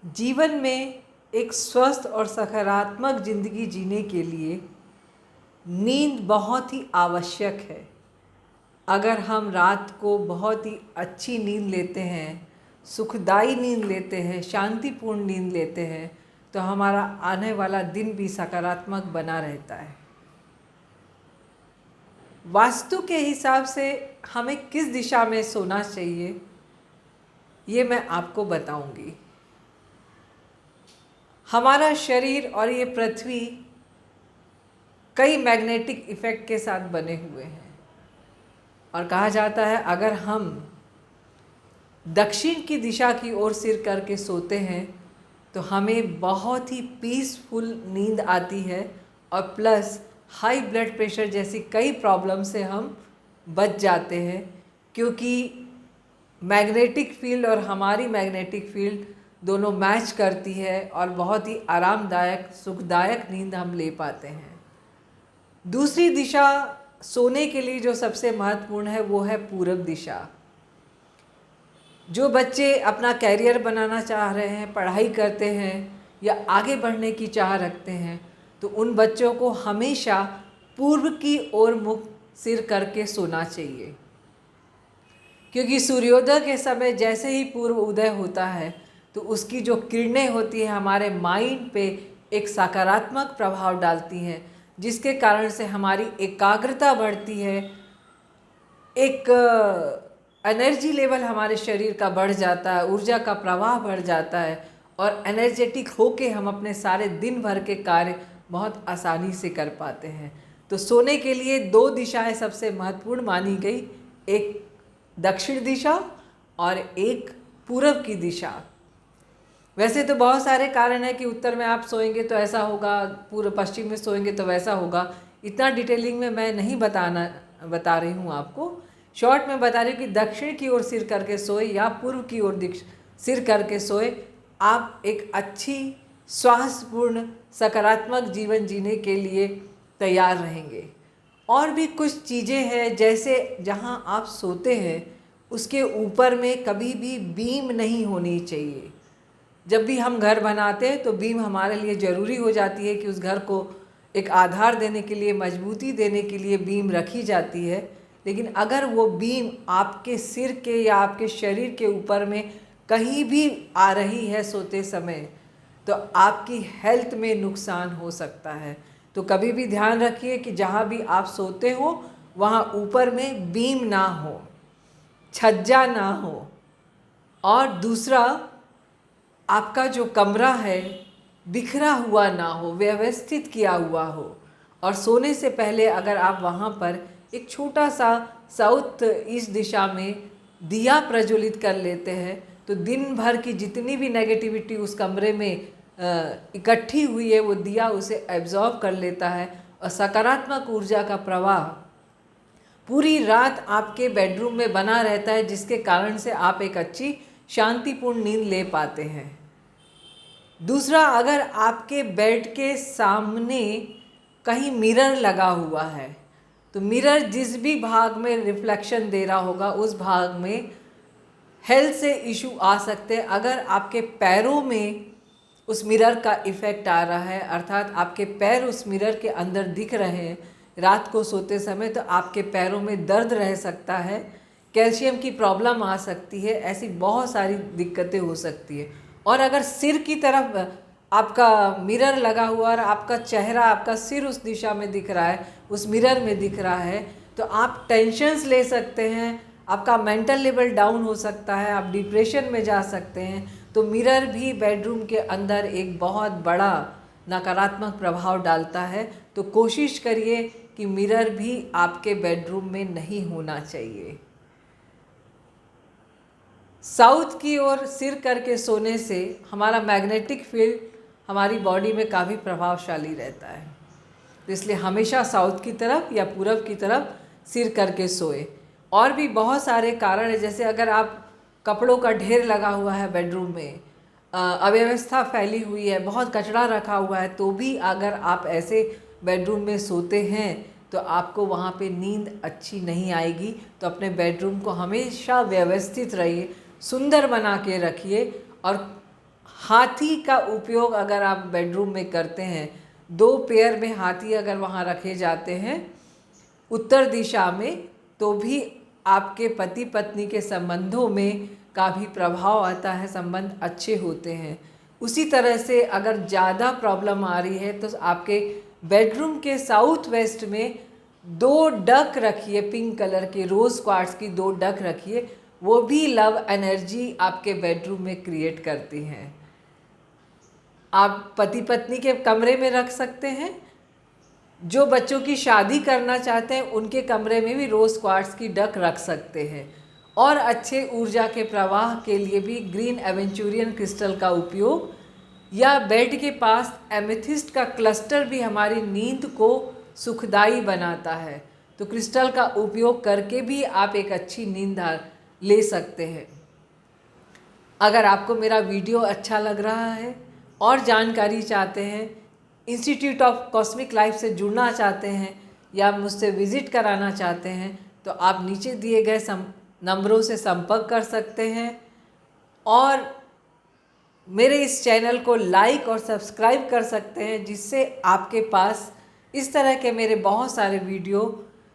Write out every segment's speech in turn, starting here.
जीवन में एक स्वस्थ और सकारात्मक ज़िंदगी जीने के लिए नींद बहुत ही आवश्यक है। अगर हम रात को बहुत ही अच्छी नींद लेते हैं, सुखदायी नींद लेते हैं, शांतिपूर्ण नींद लेते हैं, तो हमारा आने वाला दिन भी सकारात्मक बना रहता है। वास्तु के हिसाब से हमें किस दिशा में सोना चाहिए, ये मैं आपको बताऊंगी। हमारा शरीर और ये पृथ्वी कई मैग्नेटिक इफ़ेक्ट के साथ बने हुए हैं और कहा जाता है अगर हम दक्षिण की दिशा की ओर सिर करके सोते हैं तो हमें बहुत ही पीसफुल नींद आती है और प्लस हाई ब्लड प्रेशर जैसी कई प्रॉब्लम से हम बच जाते हैं, क्योंकि मैग्नेटिक फील्ड और हमारी मैग्नेटिक फील्ड दोनों मैच करती है और बहुत ही आरामदायक सुखदायक नींद हम ले पाते हैं। दूसरी दिशा सोने के लिए जो सबसे महत्वपूर्ण है वो है पूरब दिशा। जो बच्चे अपना कैरियर बनाना चाह रहे हैं, पढ़ाई करते हैं या आगे बढ़ने की चाह रखते हैं, तो उन बच्चों को हमेशा पूर्व की ओर मुख सिर करके सोना चाहिए, क्योंकि सूर्योदय के समय जैसे ही पूर्व उदय होता है तो उसकी जो किरणें होती हैं हमारे माइंड पे एक सकारात्मक प्रभाव डालती हैं, जिसके कारण से हमारी एकाग्रता बढ़ती है, एक एनर्जी लेवल हमारे शरीर का बढ़ जाता है, ऊर्जा का प्रवाह बढ़ जाता है और एनर्जेटिक होके हम अपने सारे दिन भर के कार्य बहुत आसानी से कर पाते हैं। तो सोने के लिए दो दिशाएं सबसे महत्वपूर्ण मानी गई, एक दक्षिण दिशा और एक पूरब की दिशा। वैसे तो बहुत सारे कारण हैं कि उत्तर में आप सोएंगे तो ऐसा होगा, पूर्व पश्चिम में सोएंगे तो वैसा होगा। इतना डिटेलिंग में मैं नहीं बता रही हूँ आपको। शॉर्ट में बता रही हूँ कि दक्षिण की ओर सिर करके सोए या पूर्व की ओर सिर करके सोए, आप एक अच्छी स्वास्थ्यपूर्ण सकारात्मक जीवन जीने के लिए तैयार रहेंगे। और भी कुछ चीज़ें हैं, जैसे जहाँ आप सोते हैं उसके ऊपर में कभी भी बीम नहीं होनी चाहिए। जब भी हम घर बनाते हैं तो बीम हमारे लिए ज़रूरी हो जाती है कि उस घर को एक आधार देने के लिए, मजबूती देने के लिए बीम रखी जाती है। लेकिन अगर वो बीम आपके सिर के या आपके शरीर के ऊपर में कहीं भी आ रही है सोते समय, तो आपकी हेल्थ में नुकसान हो सकता है। तो कभी भी ध्यान रखिए कि जहाँ भी आप सोते हो वहाँ ऊपर में बीम ना हो, छज्जा ना हो। और दूसरा, आपका जो कमरा है बिखरा हुआ ना हो, व्यवस्थित किया हुआ हो। और सोने से पहले अगर आप वहाँ पर एक छोटा सा साउथ ईस्ट दिशा में दिया प्रज्वलित कर लेते हैं तो दिन भर की जितनी भी नेगेटिविटी उस कमरे में इकट्ठी हुई है वो दिया उसे एब्जॉर्ब कर लेता है और सकारात्मक ऊर्जा का प्रवाह पूरी रात आपके बेडरूम में बना रहता है, जिसके कारण से आप एक अच्छी शांतिपूर्ण नींद ले पाते हैं। दूसरा, अगर आपके बेड के सामने कहीं मिरर लगा हुआ है तो मिरर जिस भी भाग में रिफ्लेक्शन दे रहा होगा उस भाग में हेल्थ से इशू आ सकते हैं। अगर आपके पैरों में उस मिरर का इफ़ेक्ट आ रहा है, अर्थात आपके पैर उस मिरर के अंदर दिख रहे हैं रात को सोते समय, तो आपके पैरों में दर्द रह सकता है, कैल्शियम की प्रॉब्लम आ सकती है, ऐसी बहुत सारी दिक्कतें हो सकती है। और अगर सिर की तरफ आपका मिरर लगा हुआ और आपका चेहरा, आपका सिर उस दिशा में दिख रहा है, उस मिरर में दिख रहा है, तो आप टेंशन्स ले सकते हैं, आपका मेंटल लेवल डाउन हो सकता है, आप डिप्रेशन में जा सकते हैं। तो मिरर भी बेडरूम के अंदर एक बहुत बड़ा नकारात्मक प्रभाव डालता है। तो कोशिश करिए कि मिरर भी आपके बेडरूम में नहीं होना चाहिए। साउथ की ओर सिर करके सोने से हमारा मैग्नेटिक फील्ड हमारी बॉडी में काफ़ी प्रभावशाली रहता है, तो इसलिए हमेशा साउथ की तरफ या पूरब की तरफ सिर करके सोए। और भी बहुत सारे कारण हैं, जैसे अगर आप कपड़ों का ढेर लगा हुआ है बेडरूम में, अव्यवस्था फैली हुई है, बहुत कचरा रखा हुआ है, तो भी अगर आप ऐसे बेडरूम में सोते हैं तो आपको वहाँ पे नींद अच्छी नहीं आएगी। तो अपने बेडरूम को हमेशा व्यवस्थित रहिए, सुंदर बना के रखिए और हाथी का उपयोग अगर आप बेडरूम में करते हैं, 2 पेयर में हाथी अगर वहाँ रखे जाते हैं उत्तर दिशा में, तो भी आपके पति पत्नी के संबंधों में काफ़ी प्रभाव आता है, संबंध अच्छे होते हैं। उसी तरह से अगर ज़्यादा प्रॉब्लम आ रही है तो आपके बेडरूम के साउथ वेस्ट में 2 डक रखिए, पिंक कलर के रोज़ क्वार्ट्स की 2 डक रखिए, वो भी लव एनर्जी आपके बेडरूम में क्रिएट करती हैं। आप पति पत्नी के कमरे में रख सकते हैं। जो बच्चों की शादी करना चाहते हैं उनके कमरे में भी रोज़ क्वार्ट्स की डक रख सकते हैं। और अच्छे ऊर्जा के प्रवाह के लिए भी ग्रीन एवेंचुरियन क्रिस्टल का उपयोग, या बेड के पास एमेथिस्ट का क्लस्टर भी हमारी नींद को सुखदायी बनाता है। तो क्रिस्टल का उपयोग करके भी आप एक अच्छी नींद ले सकते हैं। अगर आपको मेरा वीडियो अच्छा लग रहा है और जानकारी चाहते हैं, इंस्टीट्यूट ऑफ कॉस्मिक लाइफ से जुड़ना चाहते हैं या मुझसे विज़िट कराना चाहते हैं, तो आप नीचे दिए गए नंबरों से संपर्क कर सकते हैं। और मेरे इस चैनल को लाइक और सब्सक्राइब कर सकते हैं, जिससे आपके पास इस तरह के मेरे बहुत सारे वीडियो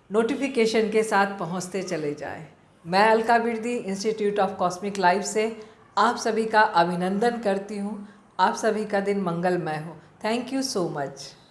नोटिफिकेशन के साथ पहुंचते चले जाएं। मैं Alka Birdi, institute of cosmic life से आप सभी का अभिनंदन करती हूं। आप सभी का दिन मंगलमय हो। Thank you so much.